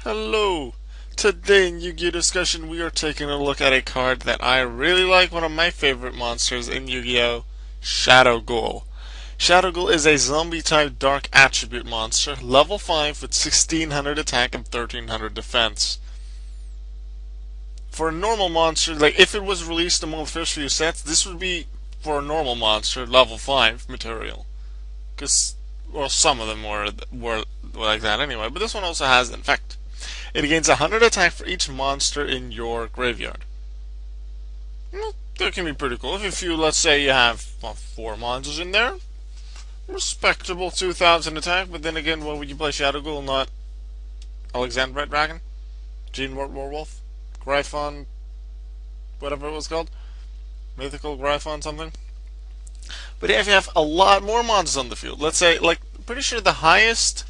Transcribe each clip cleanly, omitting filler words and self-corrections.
Hello! Today in Yu-Gi-Oh! Discussion we are taking a look at a card that I really like, one of my favorite monsters in Yu-Gi-Oh! Shadow Ghoul. Shadow Ghoul is a zombie-type dark attribute monster, level 5 with 1600 attack and 1300 defense. For a normal monster, like if it was released among the first few sets, this would be for a normal monster, level 5 material. Because, well, some of them were like that anyway, but this one also has an effect. It gains 100 attack for each monster in your graveyard. Well, that can be pretty cool. If you, let's say, you have 4 monsters in there, respectable 2000 attack, but then again, what would you play Shadow Ghoul, not Alexandrite Dragon? Gene Werewolf? Gryphon? Whatever it was called? Mythical Gryphon something? But if you have a lot more monsters on the field, let's say, like, pretty sure the highest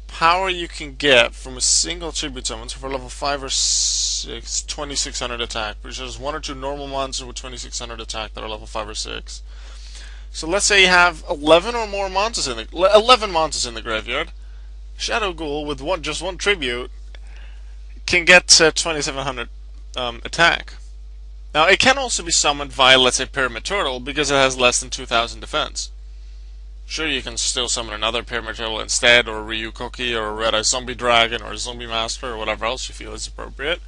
power you can get from a single tribute summon, so for level 5 or 6, 2600 attack. Pretty sure there's 1 or 2 normal monsters with 2600 attack that are level 5 or 6. So let's say you have 11 or more monsters in the 11 monsters in the graveyard. Shadow Ghoul with just one tribute can get 2700 attack. Now it can also be summoned via, let's say, Pyramid Turtle because it has less than 2000 defense. Sure, you can still summon another Pyramid Turtle instead, or a Ryu Cookie, or a Red-Eye Zombie Dragon, or a Zombie Master, or whatever else you feel is appropriate.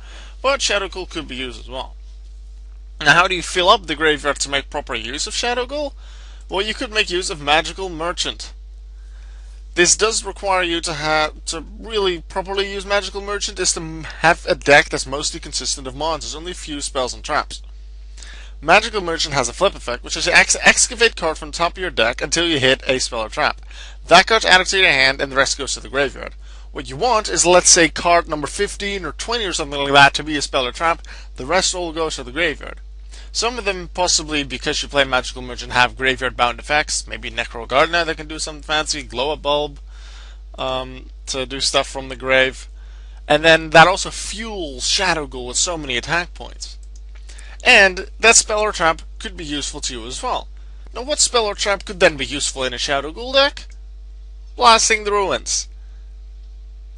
But Shadow Ghoul could be used as well. Now, how do you fill up the graveyard to make proper use of Shadow Ghoul? Well, you could make use of Magical Merchant. This does require you to really properly use Magical Merchant, is to have a deck that's mostly consistent of monsters, only a few spells and traps. Magical Merchant has a flip effect, which is you excavate card from the top of your deck until you hit a spell or trap. That card's added to your hand, and the rest goes to the graveyard. What you want is, let's say, card number 15 or 20 or something like that to be a spell or trap. The rest all goes to the graveyard. Some of them, possibly because you play Magical Merchant, have graveyard-bound effects. Maybe Necro Gardener that can do something fancy, Glow-a-Bulb to do stuff from the grave. And then that also fuels Shadow Ghoul with so many attack points. And that spell or trap could be useful to you as well. Now, what spell or trap could then be useful in a Shadow Ghoul deck? Blasting the Ruins.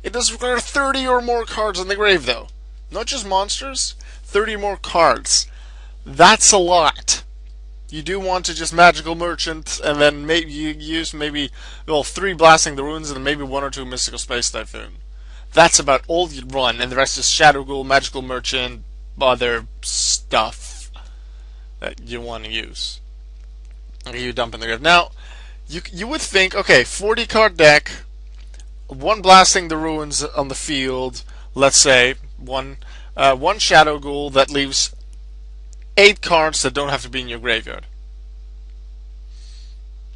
It does require 30 or more cards in the grave, though. Not just monsters, 30 more cards. That's a lot. You do want to just Magical Merchant, and then maybe you use 3 Blasting the Ruins, and maybe 1 or 2 Mystical Space Typhoon. That's about all you'd run, and the rest is Shadow Ghoul, Magical Merchant, other stuff that you want to use. Okay, you dump in the grave. Now, you would think, okay, 40 card deck, 1 Blasting the Ruins on the field, let's say, one Shadow Ghoul that leaves 8 cards that don't have to be in your graveyard.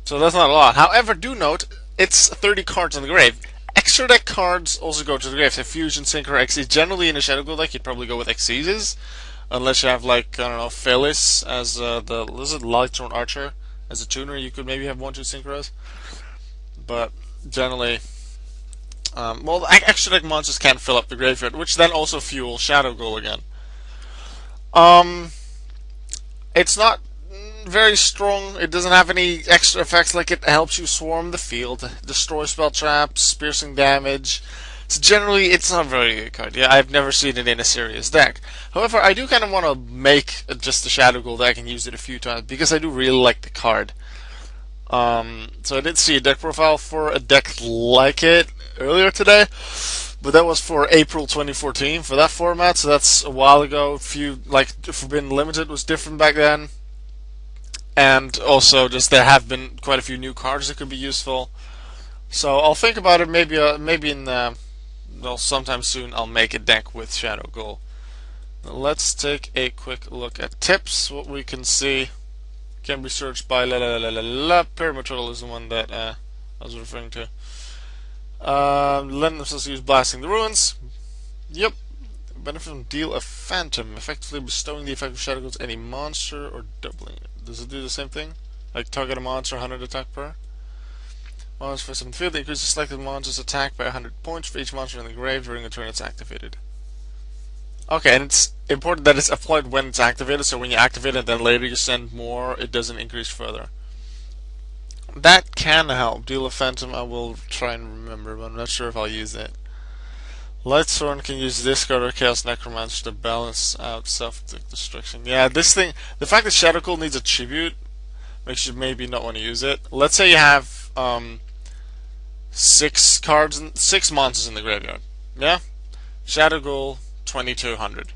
So that's not a lot. However, do note, it's 30 cards in the grave. Extra deck cards also go to the grave. So Fusion, Synchro, Xyz. Generally in a Shadow Ghoul deck, you'd probably go with Xyz's. Unless you have, like, I don't know, Phyllis as the Lightstone Archer as a tuner. You could maybe have 1-2 Synchros. But generally, extra deck monsters can fill up the graveyard, which then also fuel Shadow Ghoul again. It's not very strong. It doesn't have any extra effects, like it helps you swarm the field, destroy spell traps, piercing damage. So generally, it's not a very good card. Yeah, I've never seen it in a serious deck. However, I do kind of want to make just a Shadow Ghoul deck and use it a few times because I do really like the card. So I did see a deck profile for a deck like it earlier today, but that was for April 2014 for that format. So that's a while ago. Forbidden Limited was different back then. And also, just there have been quite a few new cards that could be useful. So I'll think about it. Maybe sometime soon I'll make a deck with Shadow Ghoul. Now let's take a quick look at tips. What we can see can be searched by Pyramid Turtle is the one that I was referring to. Lend themselves to use Blasting the Ruins. Yep. Benefit from Deal a Phantom, effectively bestowing the effect of Shadow Ghoul to any monster or doubling it. Does it do the same thing? Like target a monster, 100 attack per? Monster first in the field, increases selected monster's attack by 100 points for each monster in the grave during a turn it's activated. Okay, and it's important that it's applied when it's activated, so when you activate it, then later you send more, it doesn't increase further. That can help. Deal a Phantom, I will try and remember, but I'm not sure if I'll use it. Lightsworn can use discard or Chaos Necromancer to balance out self-destruction. Yeah, this thing, the fact that Shadow Ghoul needs a tribute makes you maybe not want to use it. Let's say you have 6 monsters in the graveyard. Yeah? Shadow Ghoul, 2200.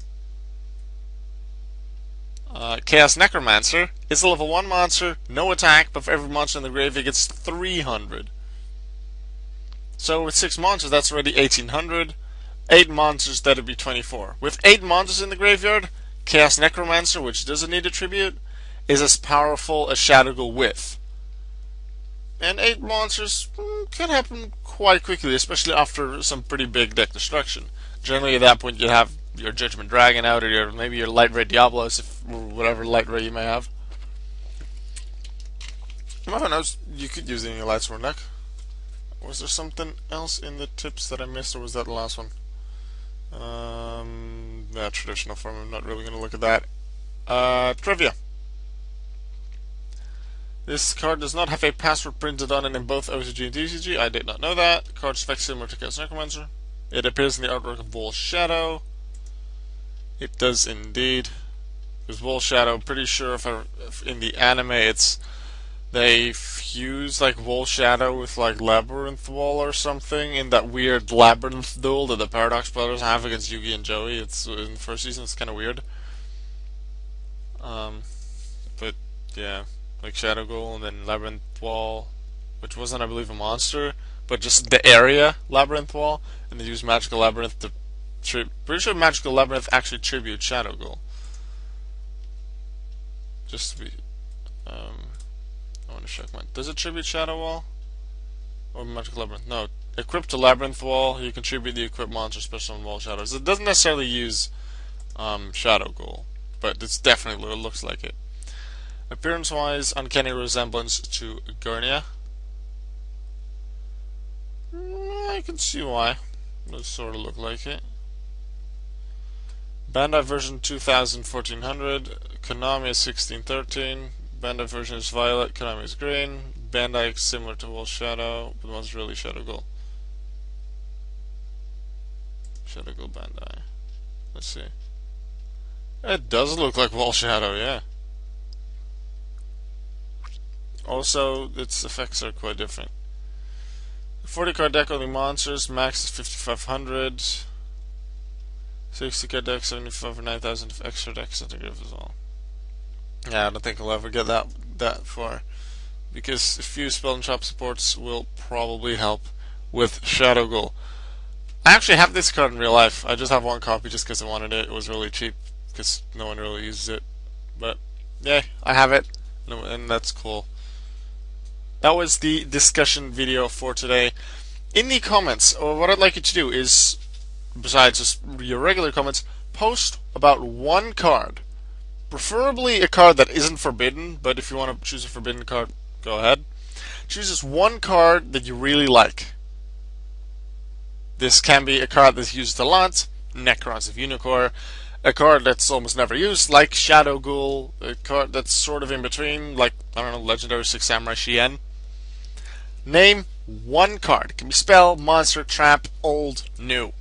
Chaos Necromancer is a level 1 monster, no attack, but for every monster in the graveyard it gets 300. So with 6 monsters, that's already 1800. 8 monsters, that'd be 24. With 8 monsters in the graveyard, Chaos Necromancer, which doesn't need a tribute, is as powerful as Shadow Ghoul with. And 8 monsters can happen quite quickly, especially after some pretty big deck destruction. Generally at that point you have your Judgment Dragon out, or maybe your Light Ray Diablos, or whatever Light Ray you may have. Who knows, you could use it in your Lightsworn deck. Was there something else in the tips that I missed, or was that the last one? That traditional form, I'm not really going to look at that. Trivia. This card does not have a password printed on it in both OCG and TCG. I did not know that. Card's effect similar to Chaos Necromancer. It appears in the artwork of Wall Shadow. It does indeed. Because Wall Shadow, pretty sure if in the anime they fuse like Wall Shadow with like Labyrinth Wall or something in that weird Labyrinth duel that the Paradox Brothers have against Yugi and Joey. It's in the first season. It's kind of weird. But yeah, like Shadow Ghoul and then Labyrinth Wall, which wasn't, I believe, a monster, but just the area Labyrinth Wall, and they use Magical Labyrinth to. Pretty sure Magical Labyrinth actually tributes Shadow Ghoul. Just to be. I want to check mine. Does it tribute Shadow Wall? Or Magical Labyrinth? No. Equipped to Labyrinth Wall, you contribute the equipped monster special on Wall Shadows. It doesn't necessarily use Shadow Ghoul, but it's definitely, it looks like it. Appearance-wise, uncanny resemblance to Gurnia. I can see why. It sort of look like it. Bandai version 2000 1400, Konami is 1613. Bandai version is violet, Konami is green. Bandai is similar to Wall Shadow, but one's really Shadow Ghoul. Shadow Ghoul Bandai. Let's see. It does look like Wall Shadow, yeah. Also, its effects are quite different. 40 card deck, only monsters, max is 5500. 60 card deck, 75 or 9000 of extra decks integrated as well. Yeah, I don't think I'll ever get that far, because a few Spell and Trap supports will probably help with Shadow Ghoul. I actually have this card in real life. I just have one copy just because I wanted it. It was really cheap because no one really uses it. But yeah, I have it, and that's cool. That was the discussion video for today. In the comments, what I'd like you to do is, besides just your regular comments, post about one card. Preferably a card that isn't forbidden, but if you want to choose a forbidden card, go ahead. Choose just one card that you really like. This can be a card that's used a lot, Necrons of Unicorn, a card that's almost never used, like Shadow Ghoul, a card that's sort of in between, like, I don't know, Legendary Six Samurai Shien. Name one card. It can be spell, monster, trap, old, new.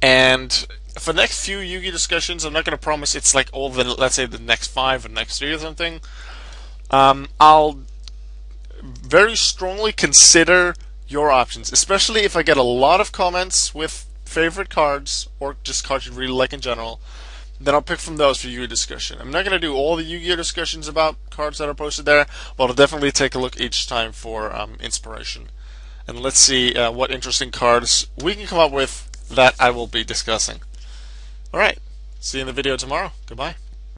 And for the next few Yu-Gi discussions, I'm not going to promise it's like all the, let's say, the next 5 or next 3 or something. I'll very strongly consider your options, especially if I get a lot of comments with favorite cards or just cards you really like in general. Then I'll pick from those for Yu-Gi discussion. I'm not going to do all the Yu-Gi discussions about cards that are posted there, but I'll definitely take a look each time for inspiration. And let's see what interesting cards we can come up with that I will be discussing. Alright, see you in the video tomorrow. Goodbye.